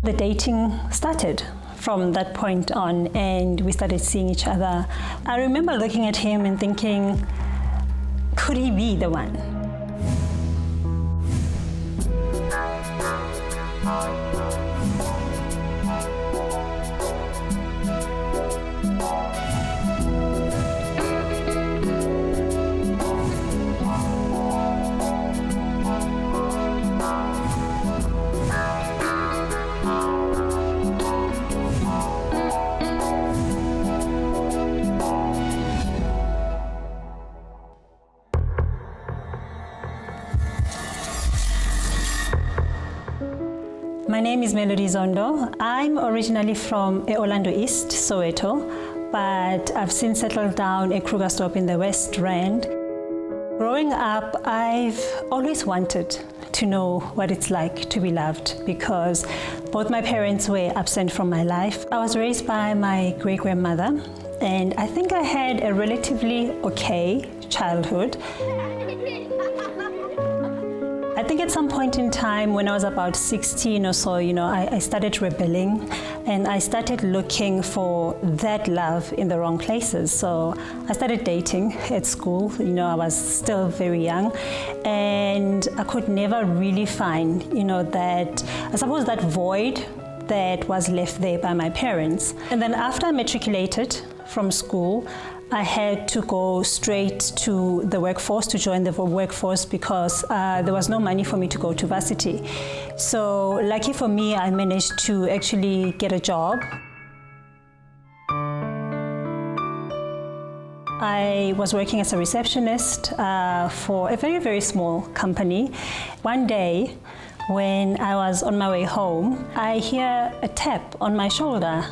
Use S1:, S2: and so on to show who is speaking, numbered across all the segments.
S1: The dating started from that point on, and we started seeing each other. I remember looking at him and thinking, could he be the one? My name is Melody Zondo. I'm originally from Orlando East, Soweto, but I've since settled down at Krugersdorp in the West Rand. Growing up, I've always wanted to know what it's like to be loved because both my parents were absent from my life. I was raised by my great-grandmother, and I think I had a relatively okay childhood. I think at some point in time when I was about 16 or so, I started rebelling and I started looking for that love in the wrong places. So I started dating at school. I was still very young and I could never really find, that void that was left there by my parents. And then after I matriculated from school, I had to go straight to the workforce, to join the workforce because there was no money for me to go to varsity. So lucky for me, I managed to actually get a job. I was working as a receptionist for a very, very small company. One day, when I was on my way home, I hear a tap on my shoulder.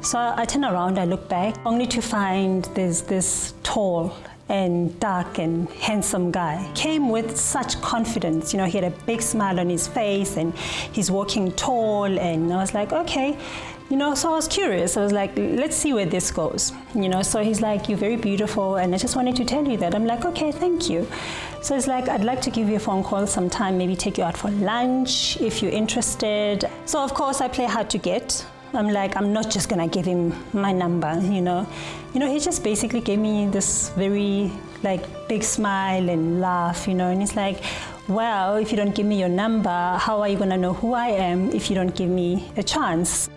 S1: So I turn around, I look back, only to find there's this tall and dark and handsome guy. Came with such confidence, he had a big smile on his face and he's walking tall, and I was like, okay. So I was curious. I was like, let's see where this goes. So he's like, you're very beautiful and I just wanted to tell you that. I'm like, okay, thank you. So he's like, I'd like to give you a phone call sometime, maybe take you out for lunch if you're interested. So of course I play hard to get. I'm like, I'm not just gonna give him my number, he just basically gave me this very big smile and laugh, and he's like, well, if you don't give me your number, how are you gonna know who I am if you don't give me a chance?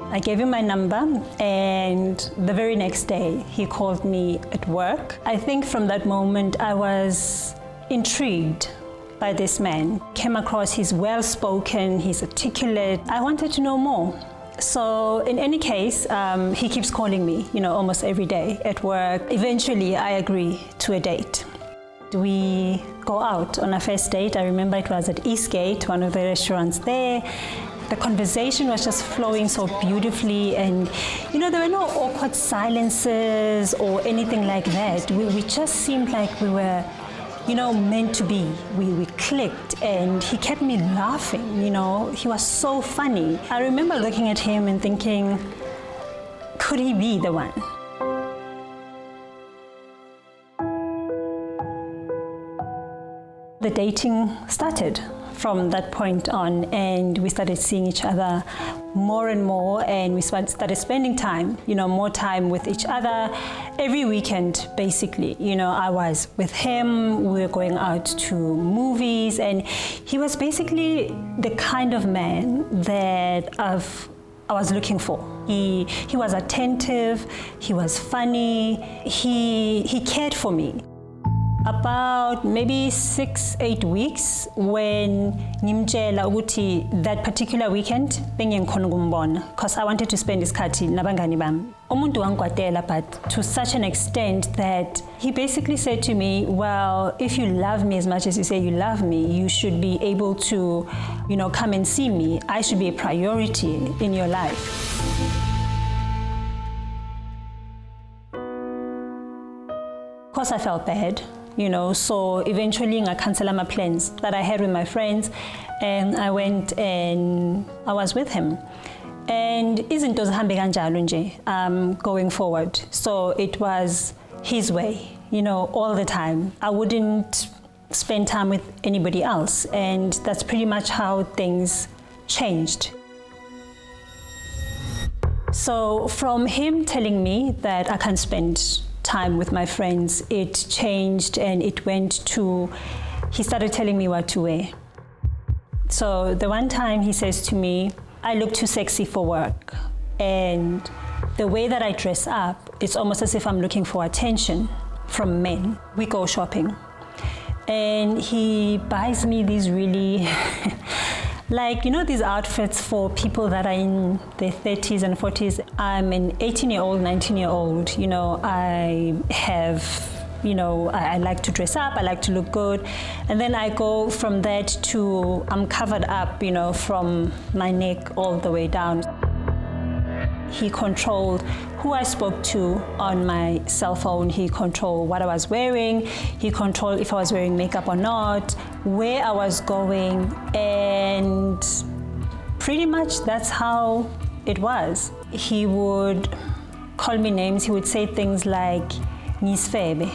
S1: I gave him my number, and the very next day he called me at work. I think from that moment I was intrigued by this man. Came across, he's well-spoken, he's articulate. I wanted to know more. So in any case, he keeps calling me, almost every day at work. Eventually, I agree to a date. We go out on a first date. I remember it was at Eastgate, one of the restaurants there. The conversation was just flowing so beautifully, and there were no awkward silences or anything like that. We just seemed like we were meant to be. We clicked and he kept me laughing, he was so funny. I remember looking at him and thinking, could he be the one? The dating started from that point on, and we started seeing each other more and more, and we started spending time, more time with each other. Every weekend, basically, I was with him, we were going out to movies, and he was basically the kind of man that I was looking for. He was attentive, he was funny, he cared for me. About maybe 6-8 weeks when ngimtshela ukuthi that particular weekend bengikhona ukumbona because I wanted to spend isikhathi nabangani bami. Umuntu wangikwatela, but to such an extent that he basically said to me, well, if you love me as much as you say you love me, you should be able to, come and see me. I should be a priority in your life. Of course I felt bad. So eventually I canceled my plans that I had with my friends, and I went and I was with him. And izinto zihambe kanjalo nje going forward. So it was his way, all the time. I wouldn't spend time with anybody else, and that's pretty much how things changed. So from him telling me that I can't spend time with my friends, it changed and it went to, he started telling me what to wear. So the one time he says to me, I look too sexy for work. And the way that I dress up, it's almost as if I'm looking for attention from men. We go shopping. And he buys me these really, like, you know, these outfits for people that are in their 30s and 40s. I'm an 18-year-old, 19-year-old, you know, I have, you know, I like to dress up, I like to look good. And then I go from that to I'm covered up, you know, from my neck all the way down. He controlled who I spoke to on my cell phone. He controlled what I was wearing. He controlled if I was wearing makeup or not, where I was going, and pretty much that's how it was. He would call me names. He would say things like, Nisfebe,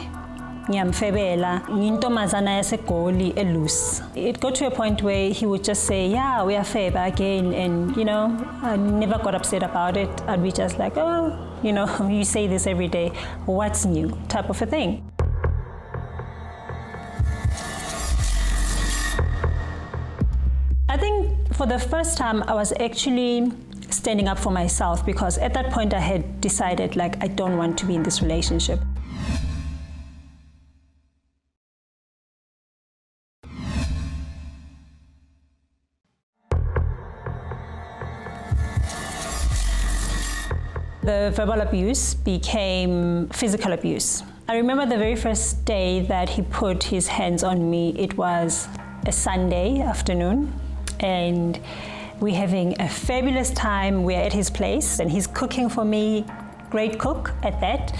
S1: ngiyamfebela, ngintomazana yaseGoli eloose. It got to a point where he would just say, yeah, we are feba again, and you know, I never got upset about it. I'd be just like, oh, you know, you say this every day, what's new, type of a thing. I think for the first time I was actually standing up for myself, because at that point I had decided, like, I don't want to be in this relationship. The verbal abuse became physical abuse. I remember the very first day that he put his hands on me. It was a Sunday afternoon, and we're having a fabulous time. We're at his place, and he's cooking for me, great cook at that,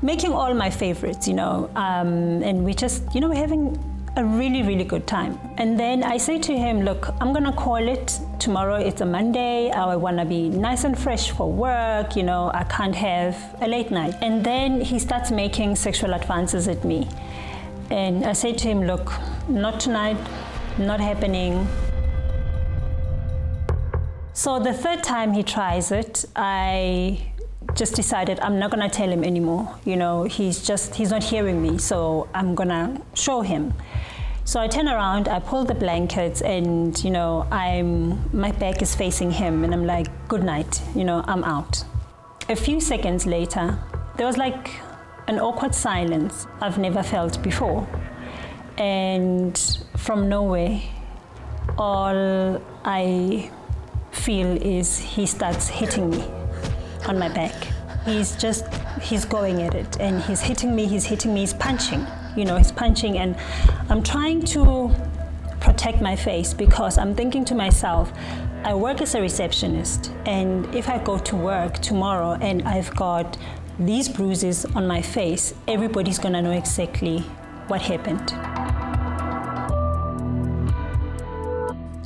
S1: making all my favorites, you know, and we just, you know, we're having a really, really good time. And then I say to him, look, I'm gonna call it tomorrow. It's a Monday. I wanna be nice and fresh for work. You know, I can't have a late night. And then he starts making sexual advances at me. And I say to him, look, not tonight, not happening. So the third time he tries it, I just decided I'm not gonna tell him anymore. You know, he's not hearing me, so I'm gonna show him. So I turn around, I pull the blankets, and you know, my back is facing him, and I'm like, good night, you know, I'm out. A few seconds later, there was like an awkward silence I've never felt before. And from nowhere, all I feel is he starts hitting me on my back. He's going at it, and he's hitting me, he's punching. You know, he's punching, and I'm trying to protect my face, because I'm thinking to myself, I work as a receptionist, and if I go to work tomorrow and I've got these bruises on my face, everybody's gonna know exactly what happened.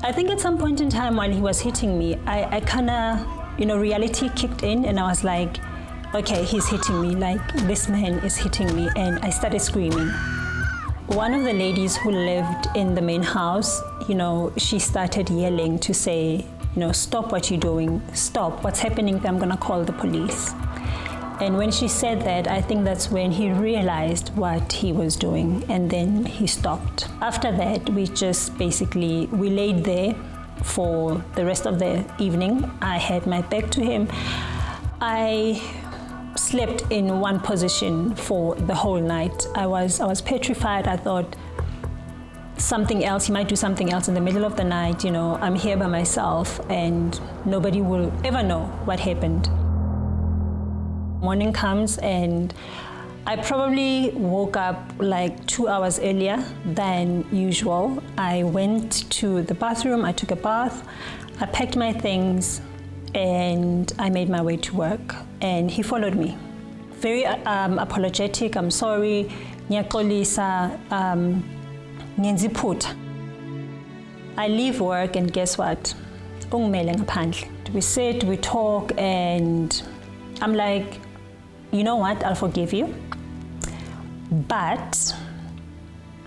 S1: I think at some point in time while he was hitting me, I kinda, you know, reality kicked in, and I was like, okay, he's hitting me, like this man is hitting me, and I started screaming. One of the ladies who lived in the main house, you know, she started yelling to say, you know, stop what you're doing, stop, what's happening, I'm gonna call the police. And when she said that, I think that's when he realized what he was doing, and then he stopped. After that, we laid there for the rest of the evening. I had my back to him. I slept in one position for the whole night. I was petrified. I thought something else, he might do something else in the middle of the night. You know, I'm here by myself and nobody will ever know what happened. Morning comes and I probably woke up like 2 hours earlier than usual. I went to the bathroom, I took a bath, I packed my things, and I made my way to work, and he followed me. Very apologetic, I'm sorry, ngiyaxolisa, ngiyenza. I leave work and guess what? Ungimele ngaphandle. We sit, we talk, and I'm like, you know what, I'll forgive you, but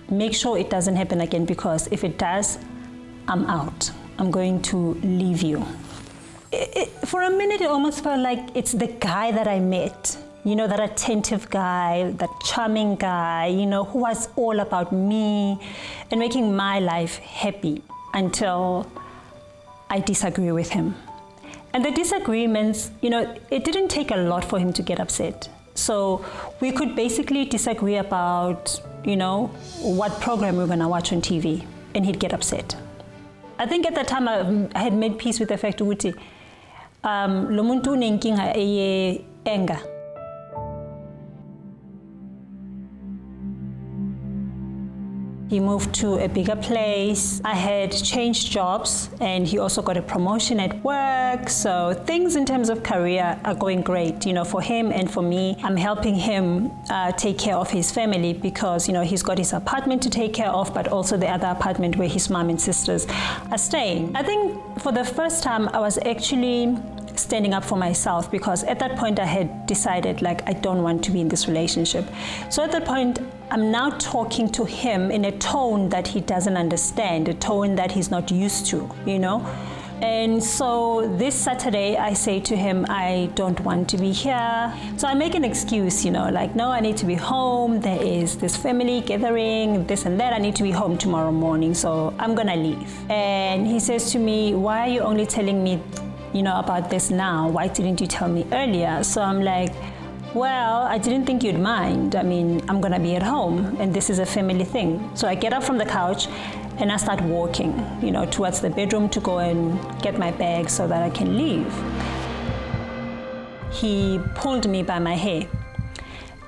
S1: make sure it doesn't happen again, because if it does, I'm out. I'm going to leave you. for a minute, it almost felt like it's the guy that I met. That attentive guy, that charming guy, who was all about me and making my life happy, until I disagree with him. And the disagreements, it didn't take a lot for him to get upset. So we could basically disagree about, what program we're gonna watch on TV, and he'd get upset. I think at that time I had made peace with the fact that lo muntu unenkinga eye anger. He moved to a bigger place. I had changed jobs, and he also got a promotion at work. So things in terms of career are going great, for him and for me. I'm helping him take care of his family because, he's got his apartment to take care of, but also the other apartment where his mom and sisters are staying. I think for the first time, I was actually standing up for myself, because at that point I had decided I don't want to be in this relationship. So at that point, I'm now talking to him in a tone that he doesn't understand, a tone that he's not used to, And so this Saturday, I say to him, I don't want to be here. So I make an excuse, no, I need to be home. There is this family gathering, this and that. I need to be home tomorrow morning, so I'm gonna leave. And he says to me, why are you only telling me about this now? Why didn't you tell me earlier? So I'm like, well, I didn't think you'd mind. I mean, I'm gonna be at home, and this is a family thing. So I get up from the couch and I start walking, towards the bedroom to go and get my bag so that I can leave. He pulled me by my hair.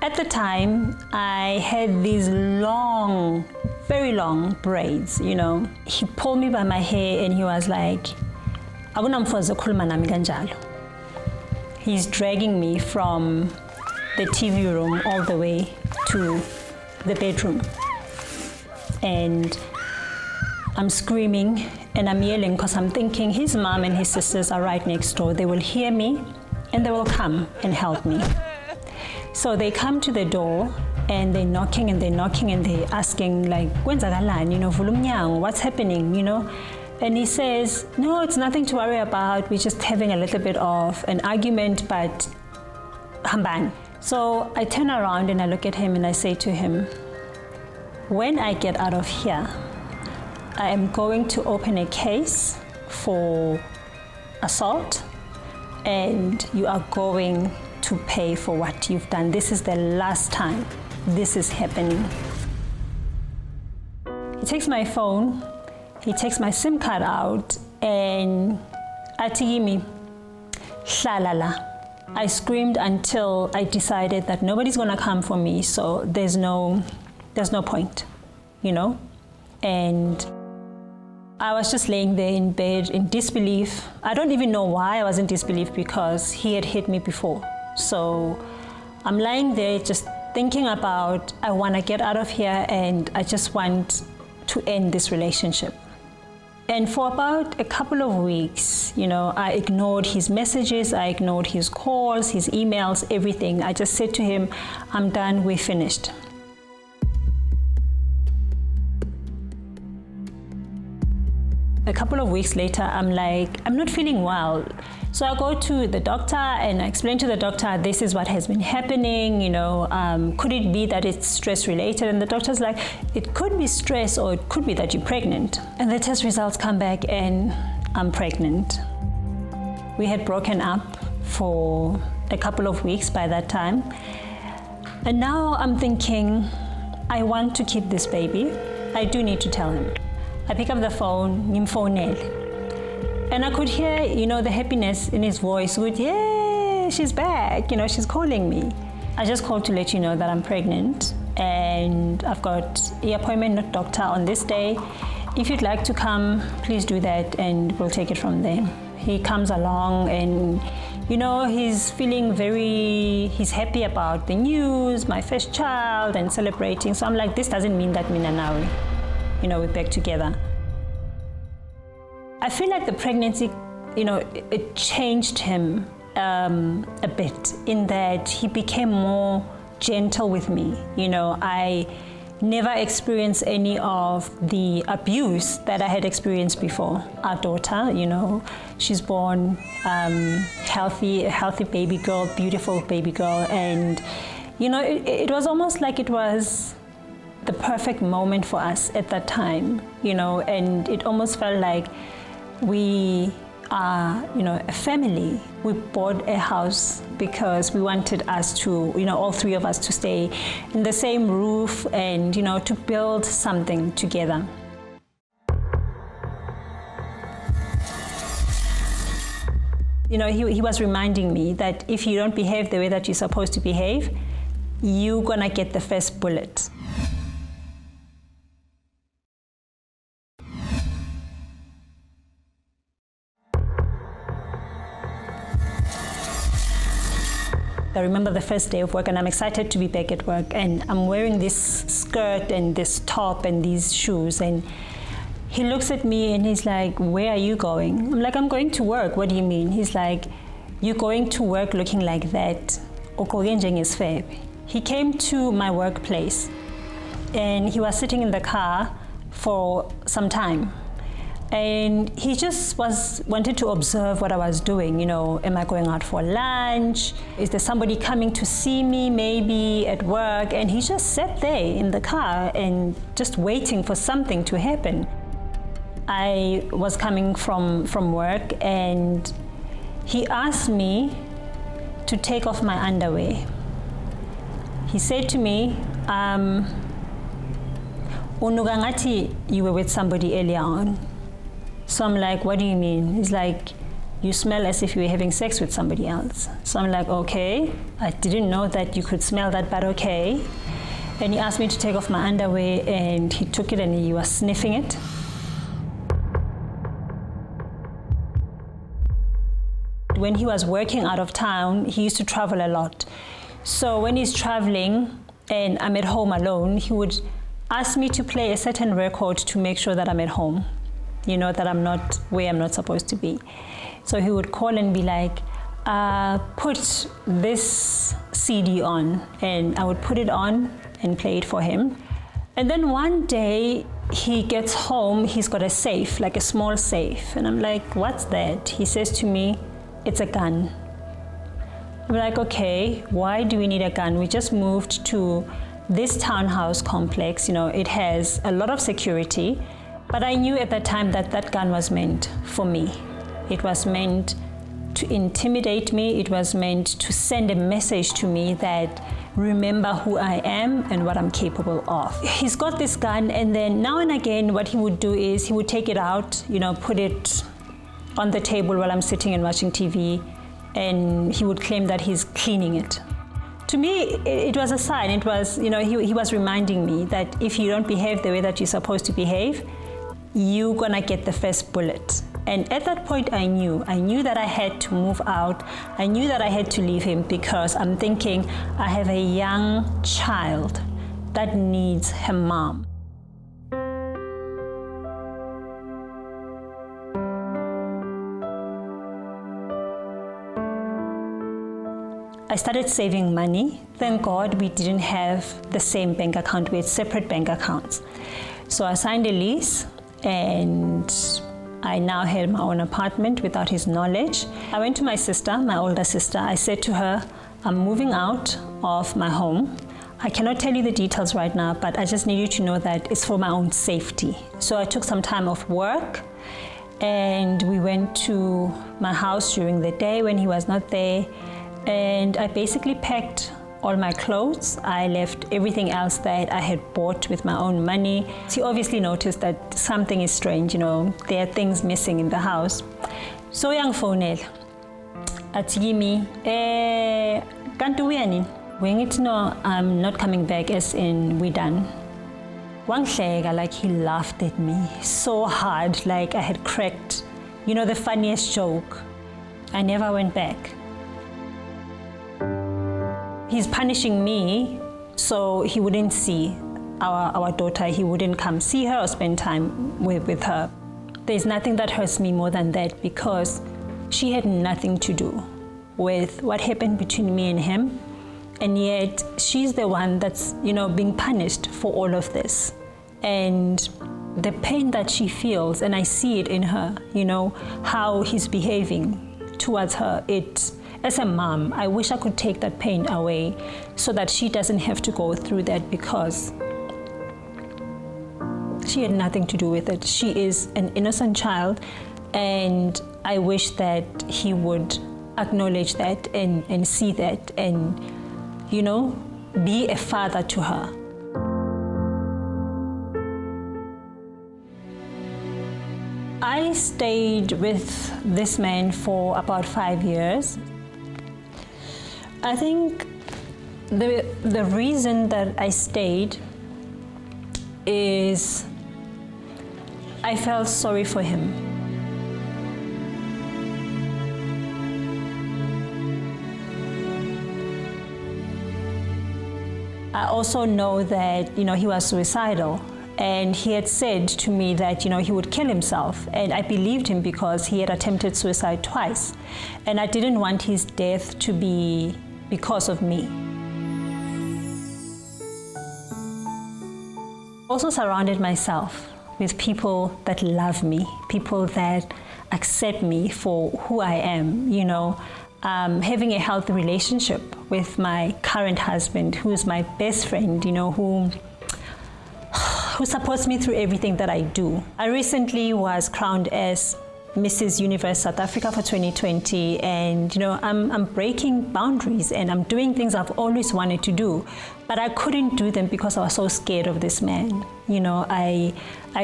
S1: At the time, I had these long, very long braids, He pulled me by my hair and he was like, he's dragging me from the TV room all the way to the bedroom. And I'm screaming and I'm yelling because I'm thinking his mom and his sisters are right next door. They will hear me and they will come and help me. So they come to the door and they're knocking and they're asking Vulumnyang, what's happening, And he says, no, it's nothing to worry about. We're just having a little bit of an argument, but hamban. So I turn around and I look at him and I say to him, when I get out of here, I am going to open a case for assault, and you are going to pay for what you've done. This is the last time this is happening. He takes my phone. He takes my SIM card out and atigimi, shalala. I screamed until I decided that nobody's gonna come for me, so there's no point, And I was just laying there in bed in disbelief. I don't even know why I was in disbelief, because he had hit me before. So I'm lying there just thinking about, I wanna get out of here and I just want to end this relationship. And for about a couple of weeks, I ignored his messages, I ignored his calls, his emails, everything. I just said to him, I'm done, we're finished. A couple of weeks later, I'm like, I'm not feeling well. So I go to the doctor and I explain to the doctor, this is what has been happening, could it be that it's stress related? And the doctor's like, it could be stress or it could be that you're pregnant. And the test results come back and I'm pregnant. We had broken up for a couple of weeks by that time. And now I'm thinking, I want to keep this baby. I do need to tell him. I pick up the phone, nimfonele. And I could hear, the happiness in his voice with, yeah, she's back, she's calling me. I just called to let you know that I'm pregnant and I've got the appointment with doctor on this day. If you'd like to come, please do that and we'll take it from there. He comes along and, he's feeling he's happy about the news, my first child, and celebrating. So I'm like, this doesn't mean that Mina now, we're back together. I feel like the pregnancy, it changed him a bit in that he became more gentle with me. I never experienced any of the abuse that I had experienced before. Our daughter, she's born healthy, a healthy baby girl, beautiful baby girl. And, it was almost like it was the perfect moment for us at that time, and it almost felt like we are, a family. We bought a house because we wanted us to, all three of us to stay in the same roof and, to build something together. He was reminding me that if you don't behave the way that you're supposed to behave, you're gonna get the first bullet. I remember the first day of work, and I'm excited to be back at work, and I'm wearing this skirt and this top and these shoes, and he looks at me and he's like, "Where are you going?" I'm like, "I'm going to work." "What do you mean?" He's like, "You're going to work looking like that. He came to my workplace and he was sitting in the car for some time. And he just wanted to observe what I was doing. Am I going out for lunch? Is there somebody coming to see me maybe at work? And he just sat there in the car and just waiting for something to happen. I was coming from work and he asked me to take off my underwear. He said to me, "Unugangati, you were with somebody earlier on." So I'm like, "What do you mean?" He's like, "You smell as if you were having sex with somebody else." So I'm like, "Okay, I didn't know that you could smell that, but okay." And he asked me to take off my underwear, and he took it and he was sniffing it. When he was working out of town, he used to travel a lot. So when he's traveling and I'm at home alone, he would ask me to play a certain record to make sure that I'm at home. That I'm not where I'm not supposed to be. So he would call and be like, "Put this CD on," and I would put it on and play it for him. And then one day he gets home, he's got a safe, like a small safe. And I'm like, "What's that?" He says to me, "It's a gun." I'm like, "Okay, why do we need a gun? We just moved to this townhouse complex. It has a lot of security." But I knew at that time that that gun was meant for me. It was meant to intimidate me. It was meant to send a message to me that remember who I am and what I'm capable of. He's got this gun, and then now and again what he would do is he would take it out, put it on the table while I'm sitting and watching TV, and he would claim that he's cleaning it. To me, it was a sign. It was, he was reminding me that if you don't behave the way that you're supposed to behave, you're gonna get the first bullet. And at that point, I knew that I had to move out. I knew that I had to leave him because I'm thinking I have a young child that needs her mom. I started saving money. Thank God we didn't have the same bank account. We had separate bank accounts. So I signed a lease, and I now had my own apartment without his knowledge. I went to my sister, my older sister. I said to her, "I'm moving out of my home. I cannot tell you the details right now, but I just need you to know that it's for my own safety." So I took some time off work, and we went to my house during the day when he was not there. And I basically packed all my clothes. I left everything else that I had bought with my own money. He obviously noticed that something is strange, there are things missing in the house. So young phonel, Atigimi, can't do any. When it no, I'm not coming back, as in we done. One lega, like he laughed at me so hard, like I had cracked, the funniest joke. I never went back. He's punishing me so he wouldn't see our daughter. He wouldn't come see her or spend time with her. There's nothing that hurts me more than that, because she had nothing to do with what happened between me and him. And yet she's the one that's, being punished for all of this. And the pain that she feels, and I see it in her, how he's behaving towards her. As a mom, I wish I could take that pain away so that she doesn't have to go through that, because she had nothing to do with it. She is an innocent child, and I wish that he would acknowledge that and see that and, be a father to her. I stayed with this man for about 5 years. I think the reason that I stayed is I felt sorry for him. I also know that, he was suicidal. And he had said to me that, he would kill himself. And I believed him because he had attempted suicide twice. And I didn't want his death to be because of me. Also surrounded myself with people that love me, people that accept me for who I am, having a healthy relationship with my current husband, who is my best friend, who supports me through everything that I do. I recently was crowned as Mrs. Universe South Africa for 2020, and I'm breaking boundaries and I'm doing things I've always wanted to do, but I couldn't do them because I was so scared of this man. I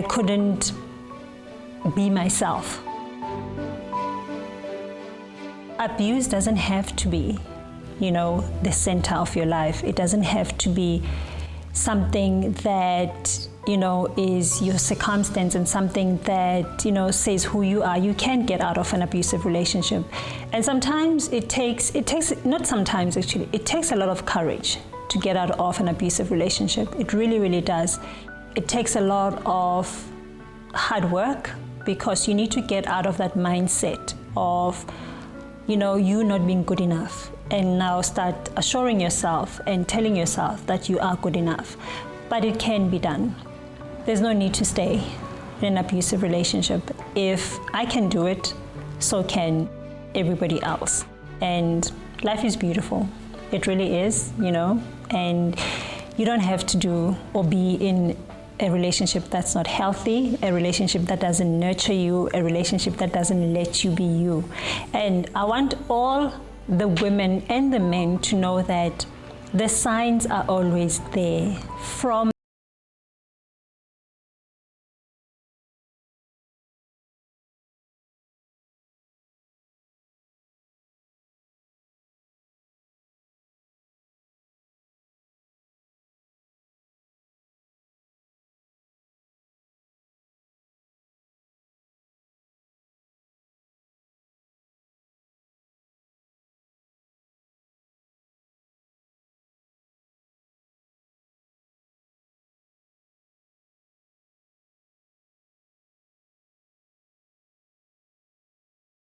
S1: couldn't be myself. Abuse doesn't have to be, the center of your life. It doesn't have to be something that is your circumstance and something that says who you are. You can't get out of an abusive relationship, and sometimes it takes not sometimes actually it takes a lot of courage to get out of an abusive relationship. It really, really does. It takes a lot of hard work, because you need to get out of that mindset of you not being good enough, and now start assuring yourself and telling yourself that you are good enough. But it can be done. There's no need to stay in an abusive relationship. If I can do it, so can everybody else. And life is beautiful. It really is, and you don't have to do or be in a relationship that's not healthy, a relationship that doesn't nurture you, a relationship that doesn't let you be you. And I want all the women and the men to know that the signs are always there from